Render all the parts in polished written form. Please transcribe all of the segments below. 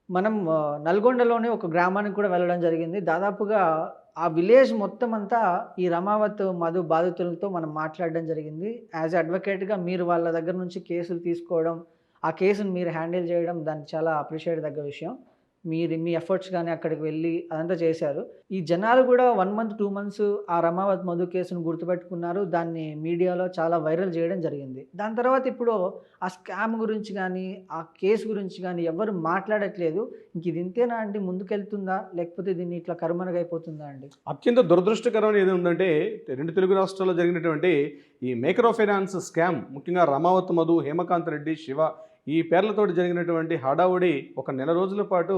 మనం నల్గొండలోని ఒక గ్రామానికి కూడా వెళ్ళడం జరిగింది. దాదాపుగా ఆ విలేజ్ మొత్తం అంతా ఈ రమావత్ మధు బాధితులతో మనం మాట్లాడడం జరిగింది. యాస్ ఎ అడ్వకేట్‌గా మీరు వాళ్ళ దగ్గర నుంచి కేసులు తీసుకోవడం, ఆ కేసుని మీరు హ్యాండిల్ చేయడం దాన్ని చాలా అప్రిషియేట్ దగ్గ విషయం. మీ ఎఫర్ట్స్ గాని అక్కడికి వెళ్లి అదంతా చేశారు. ఈ జనాలు గూడా 1 మంత్, 2 మంత్స్ ఆ రమావత్ మధు కేసును గుర్తుపెట్టుకున్నారు. దాన్ని మీడియాలో చాలా వైరల్ జేయడం జరిగింది. దాని తర్వాత ఇప్పుడు ఆ స్కామ్ గురించి గానీ, ఆ కేస్ గురించి గానీ ఎవ్వరు మాట్లాడట్లేదు. ఇది ఇంతేనా అండి? ముందుకెళ్తుందా? లేకపోతే దీన్ని ఇట్లా కనుమరుగైపోతుందా అండి? అత్యంత దురదృష్టకరం ఏది ఉందంటే, 2 తెలుగు రాష్ట్రాల్లో జరిగినటువంటి ఈ మైక్రో ఫైనాన్స్ స్కామ్, ముఖ్యంగా రమావత్ మధు, హేమకాంత్ రెడ్డి, శివ ఈ పేర్లతోటి జరిగినటువంటి హడావుడి ఒక నెల రోజుల పాటు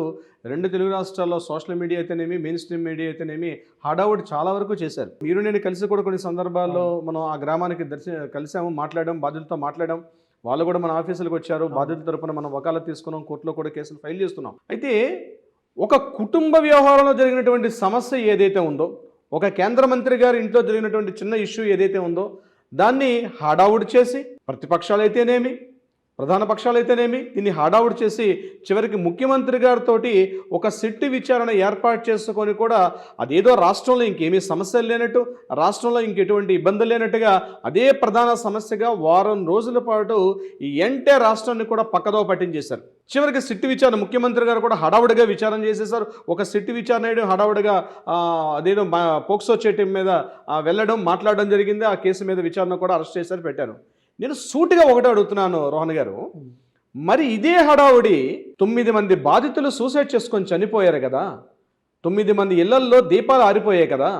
2 తెలుగు రాష్ట్రాల్లో సోషల్ మీడియా అయితేనేమి, మెయిన్ స్ట్రీమ్ మీడియా అయితేనేమి హడావుడి చాలా వరకు చేశారు. మీరు నేను కలిసి కూడా కొన్ని సందర్భాల్లో మనం ఆ గ్రామానికి కలిసాము, మాట్లాడాం, బాధితులతో మాట్లాడాం. వాళ్ళు కూడా మన ఆఫీసులకు వచ్చారు. బాధితుల తరపున మనం వకాలత్ తీసుకున్నాం, కోర్టులో కూడా కేసులు ఫైల్ చేస్తున్నాం. అయితే ఒక కుటుంబ వ్యవహారంలో జరిగినటువంటి సమస్య ఏదైతే ఉందో, ఒక కేంద్ర మంత్రి గారి ఇంట్లో జరిగినటువంటి చిన్న ఇష్యూ ఏదైతే ఉందో, దాన్ని హడావుడి చేసి ప్రతిపక్షాలు అయితేనేమి, ప్రధాన పక్షాలైతేనేమి దీన్ని హడావుడి చేసి చివరికి ముఖ్యమంత్రి గారితో ఒక సిట్టు విచారణ ఏర్పాటు చేసుకొని కూడా అదేదో రాష్ట్రంలో ఇంకేమీ సమస్యలు లేనట్టు, రాష్ట్రంలో ఇంకెటువంటి ఇబ్బందులు లేనట్టుగా అదే ప్రధాన సమస్యగా వారం రోజుల పాటు ఈ ఎంటైర్ రాష్ట్రాన్ని కూడా పక్కదో పట్టించేశారు. చివరికి సిట్టు విచారణ ముఖ్యమంత్రి గారు కూడా హడావుడిగా విచారణ చేసేశారు. ఒక సిట్టు విచారణ హడావుడిగా అదేదో పోక్సో చట్టం మీద వెళ్ళడం, మాట్లాడడం జరిగింది. ఆ కేసు మీద విచారణ కూడా అరెస్ట్ చేశారు, పెట్టారు. నేను సూటిగా ఒకటే అడుగుతున్నాను రోహన్ గారు, మరి ఇదే హడావుడి 9 మంది బాధితులు సూసైడ్ చేసుకొని చనిపోయారు కదా, 9 మంది ఇళ్లల్లో దీపాలు ఆరిపోయాయి కదా,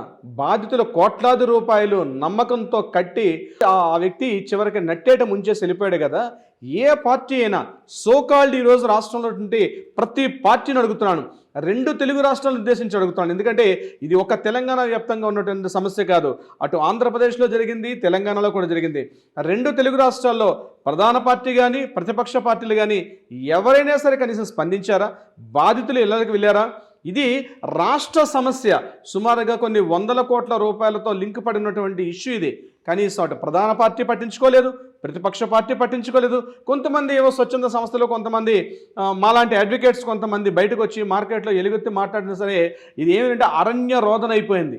బాధితులు కోట్లాది రూపాయలు నమ్మకంతో కట్టి ఆ వ్యక్తి చివరికి నట్టేట ముంచేసి వెళ్ళిపోయాడు కదా. ఏ పార్టీ అయినా సోకాల్డ్ ఈరోజు రాష్ట్రంలో ఉంటే ప్రతి పార్టీని అడుగుతున్నాను, 2 తెలుగు రాష్ట్రాలను ఉద్దేశించి అడుగుతున్నాను. ఎందుకంటే ఇది ఒక తెలంగాణ వ్యాప్తంగా ఉన్నటువంటి సమస్య కాదు. అటు ఆంధ్రప్రదేశ్లో జరిగింది, తెలంగాణలో కూడా జరిగింది. 2 తెలుగు రాష్ట్రాల్లో ప్రధాన పార్టీ కానీ, ప్రతిపక్ష పార్టీలు కానీ ఎవరైనా సరే కనీసం స్పందించారా? బాధితులు ఇళ్లకు వెళ్ళారా? ఇది రాష్ట్ర సమస్య, సుమారుగా కొన్ని 100 కోట్ల రూపాయలతో లింక్ పడినటువంటి ఇష్యూ ఇది. కనీసం అటు ప్రధాన పార్టీ పట్టించుకోలేదు, ప్రతిపక్ష పార్టీ పట్టించుకోలేదు. కొంతమంది ఏవో స్వచ్ఛంద సంస్థలు, కొంతమంది మాలాంటి అడ్వకేట్స్ కొంతమంది బయటకు వచ్చి మార్కెట్లో ఎలుగెత్తి మాట్లాడినా సరే ఇది ఏమిటంటే అరణ్య రోదన అయిపోయింది.